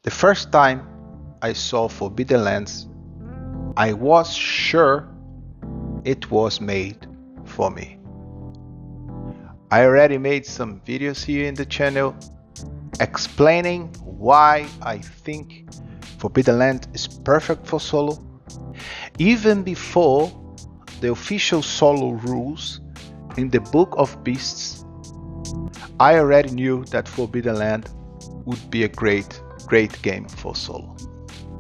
The first time I saw Forbidden Lands, I was sure it was made for me. I already made some videos here in the channel explaining why I think Forbidden Land is perfect for solo. Even before the official solo rules in the Book of Beasts, I already knew that Forbidden Land would be a great game for solo.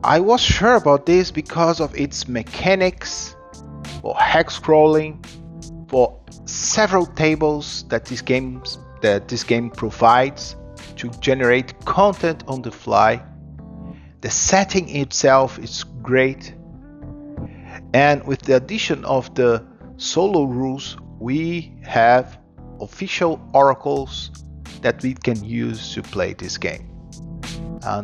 I was sure about this because of its mechanics for hex scrolling, for several tables that this game provides to generate content on the fly. The setting itself is great, and with the addition of the solo rules, we have official oracles that we can use to play this game.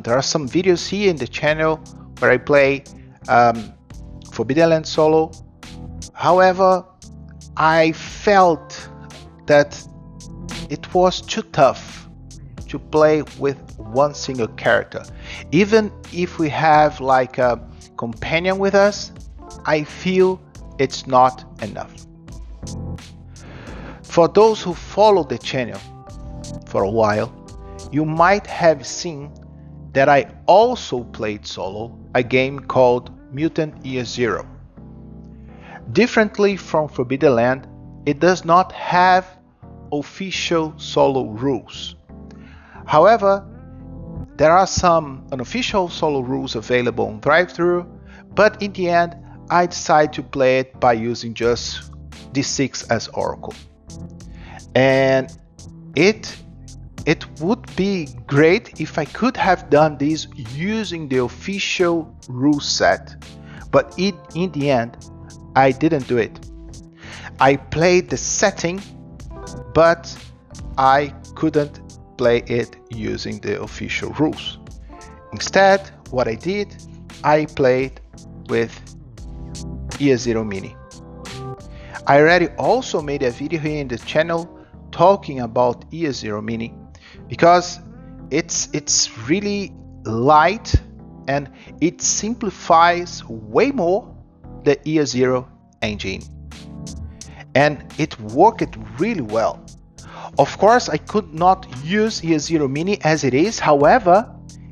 There are some videos here in the channel where I play Forbidden Land solo. However, I felt that it was too tough to play with one single character. Even if we have like a companion with us, I feel it's not enough. For those who follow the channel for a while, you might have seen that I also played solo a game called Mutant Year Zero. Differently from Forbidden Land, it does not have official solo rules. However, there are some unofficial solo rules available on drive-thru, but in the end I decided to play it by using just D6 as Oracle. And it would be great if I could have done this using the official rule set, but in the end I didn't do it. I played the setting, but I couldn't play it using the official rules. Instead, what I did, I played with Year Zero Mini. I already also made a video here in the channel talking about Year Zero Mini because it's really light and it simplifies way more the Year Zero engine, and it worked really well. Of course, I could not use Year Zero Mini as it is. However,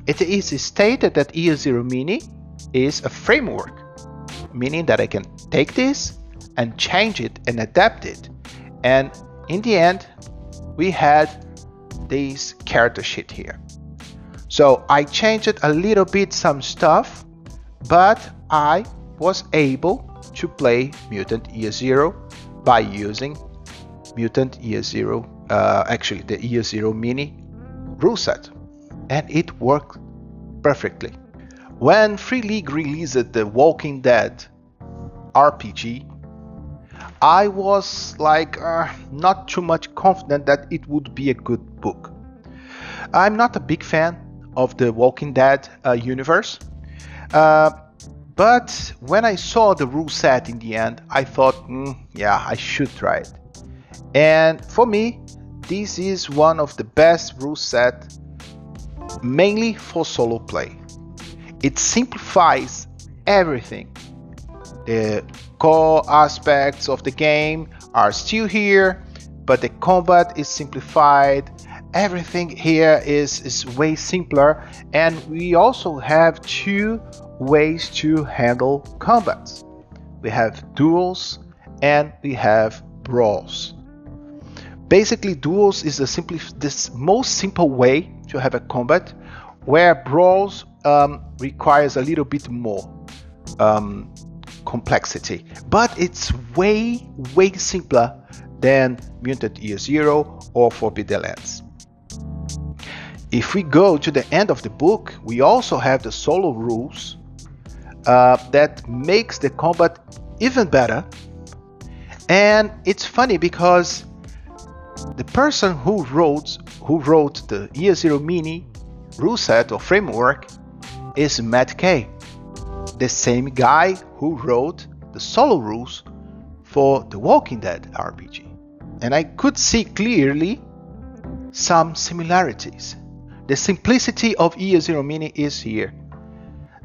it is stated that Year Zero Mini is a framework, meaning that I can take this and change it and adapt it. And in the end, we had this character sheet here. So I changed it a little bit, some stuff, but I was able to play Mutant Year Zero by using Mutant Year Zero, actually the Year Zero Mini rule set, and it worked perfectly. When Free League released the Walking Dead RPG, I was like not too much confident that it would be a good book. I'm not a big fan of the Walking Dead universe, but when I saw the rule set in the end, I thought, yeah, I should try it. And for me, this is one of the best rule set, mainly for solo play. It simplifies everything. The core aspects of the game are still here, but the combat is simplified. Everything here is way simpler, and we also have two ways to handle combats. We have duels and we have brawls. Basically, duels is the most simple way to have a combat, where brawls requires a little bit more complexity, but it's way simpler than Mutant Year Zero or Forbidden Lands. If we go to the end of the book, we also have the solo rules that makes the combat even better. And it's funny because the person who wrote the Year Zero Mini rule set or framework is Matt Kay, the same guy who wrote the solo rules for the Walking Dead RPG, and I could see clearly some similarities. The simplicity of Year Zero Mini is here.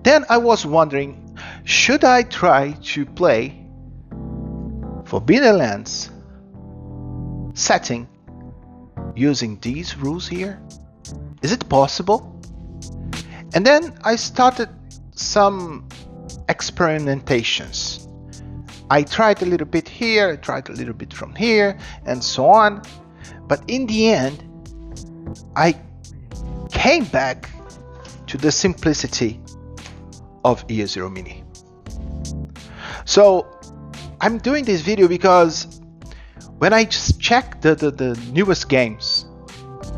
Then I was wondering, should I try to play Forbidden Lands setting using these rules here? Is it possible? And then I started some experimentations. I tried a little bit here, I tried a little bit from here, and so on. But in the end, I came back to the simplicity of Year Zero Mini. So I'm doing this video because when I just check the newest games,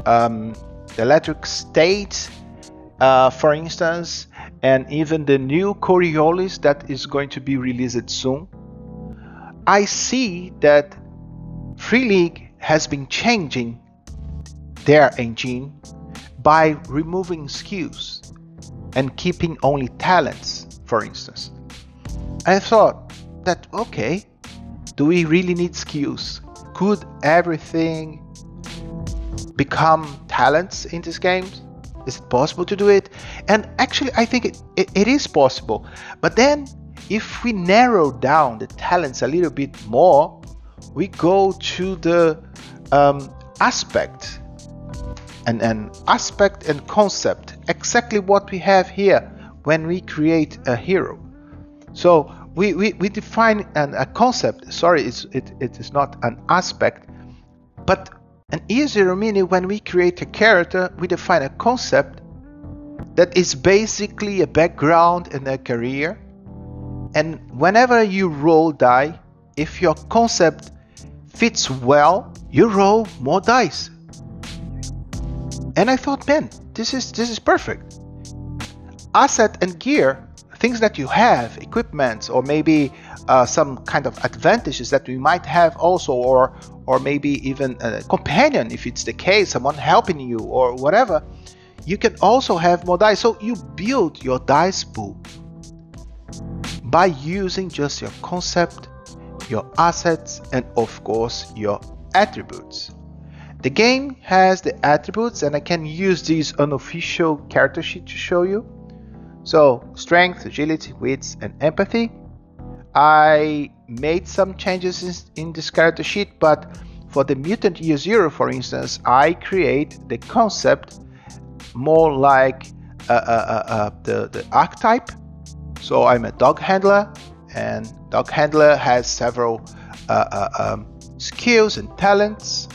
the Electric State, for instance, and even the new Coriolis that is going to be released soon, I see that Free League has been changing their engine by removing skills and keeping only talents, for instance. I thought that, okay, do we really need skills? Could everything become talents in these games? Is it possible to do it? And actually, I think it is possible. But then, if we narrow down the talents a little bit more, we go to the aspect and concept, exactly what we have here when we create a hero. So we define a concept. Sorry, it is not an aspect, but an Year Zero Mini, when we create a character, we define a concept that is basically a background and a career. And whenever you roll die, if your concept fits well, you roll more dice. And I thought, man, this is perfect. Asset and gear, things that you have, equipment, or maybe some kind of advantages that we might have also, or maybe even a companion, if it's the case, someone helping you or whatever, you can also have more dice. So you build your dice pool by using just your concept, your assets, and of course your attributes. The game has the attributes, and I can use this unofficial character sheet to show you. So strength, agility, wits, and empathy. I made some changes in this character sheet, but for the Mutant Year Zero, for instance, I create the concept more like the archetype. So I'm a dog handler, and dog handler has several skills and talents.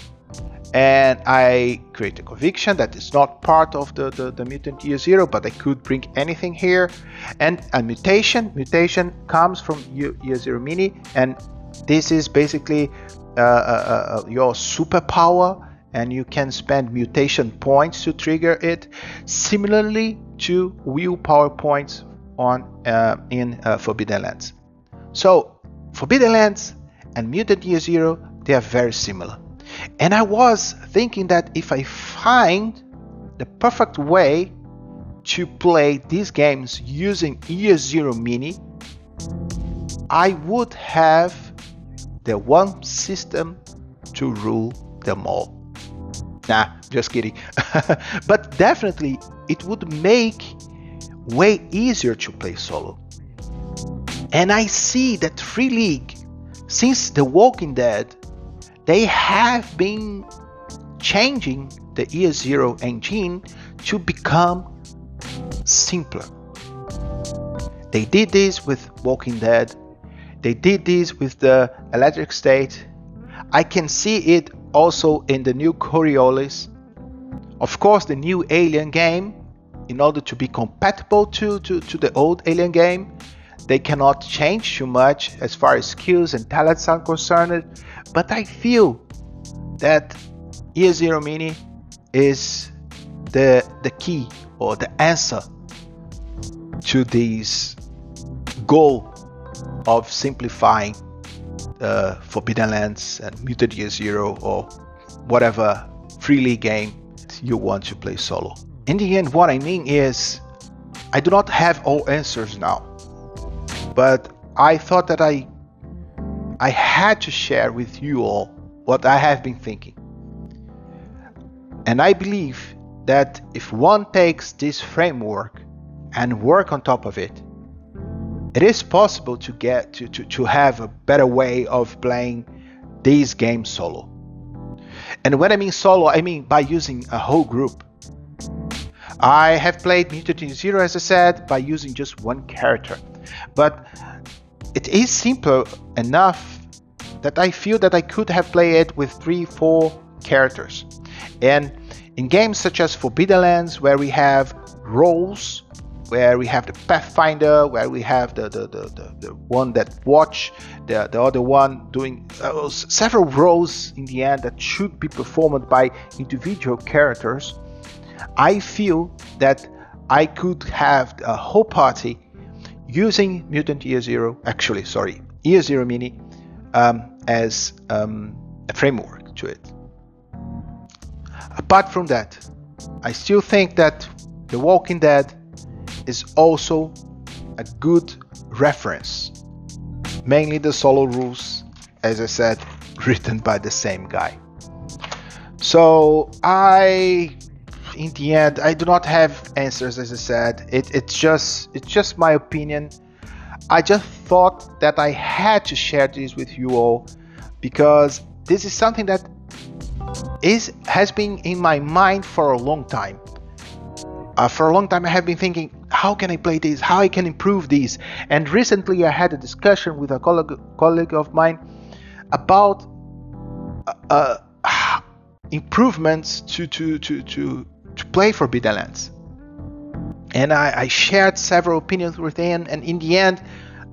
And I create a conviction that is not part of the Mutant Year Zero, but I could bring anything here. And a mutation comes from Year Zero Mini, and this is basically your superpower, and you can spend mutation points to trigger it, similarly to willpower points in Forbidden Lands. So Forbidden Lands and Mutant Year Zero, they are very similar. And I was thinking that if I find the perfect way to play these games using Year Zero Mini, I would have the one system to rule them all. Nah, just kidding. But definitely it would make way easier to play solo. And I see that Free League, since The Walking Dead, they have been changing the Year Zero engine to become simpler. They did this with Walking Dead. They did this with the Electric State. I can see it also in the new Coriolis. Of course, the new Alien game, in order to be compatible to the old Alien game, they cannot change too much as far as skills and talents are concerned. But I feel that Year Zero Mini is the key or the answer to this goal of simplifying Forbidden Lands and Mutant Year Zero, or whatever Free League game you want to play solo. In the end, what I mean is, I do not have all answers now, but I thought that I I had to share with you all what I have been thinking. And I believe that if one takes this framework and work on top of it, it is possible to get to have a better way of playing these games solo. And when I mean solo, I mean by using a whole group. I have played Mutant Year Zero, as I said, by using just one character. But it is simple enough that I feel that I could have played it with 3-4 characters. And in games such as Forbidden Lands, where we have roles, where we have the Pathfinder, where we have the one that watch, the other one doing several roles in the end that should be performed by individual characters, I feel that I could have a whole party using Mutant Year Zero, Year Zero Mini, as a framework to it. Apart from that, I still think that The Walking Dead is also a good reference. Mainly the solo rules, as I said, written by the same guy. So in the end, I do not have answers, as I said. It's just my opinion. I just thought that I had to share this with you all because this is something that has been in my mind for a long time. For a long time I have been thinking, how can I play this? How I can improve this? And recently I had a discussion with a colleague of mine about improvements to play Forbidden Lands. And I shared several opinions with him, and in the end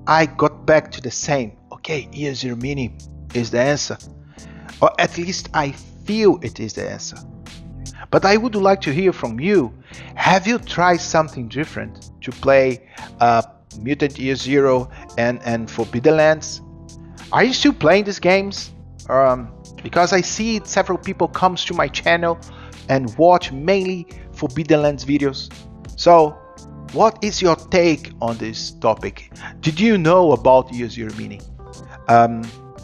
I got back to the same. Okay, Year Zero Mini is the answer. Or at least I feel it is the answer. But I would like to hear from you. Have you tried something different to play Mutant Year Zero and Forbidden Lands? Are you still playing these games? Because I see several people comes to my channel and watch mainly Forbidden Lands videos. So, what is your take on this topic? Did you know about Year Zero Mini?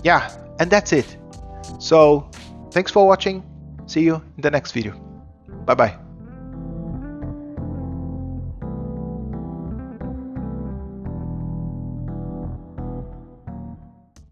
Yeah, and that's it. So, thanks for watching. See you in the next video. Bye bye.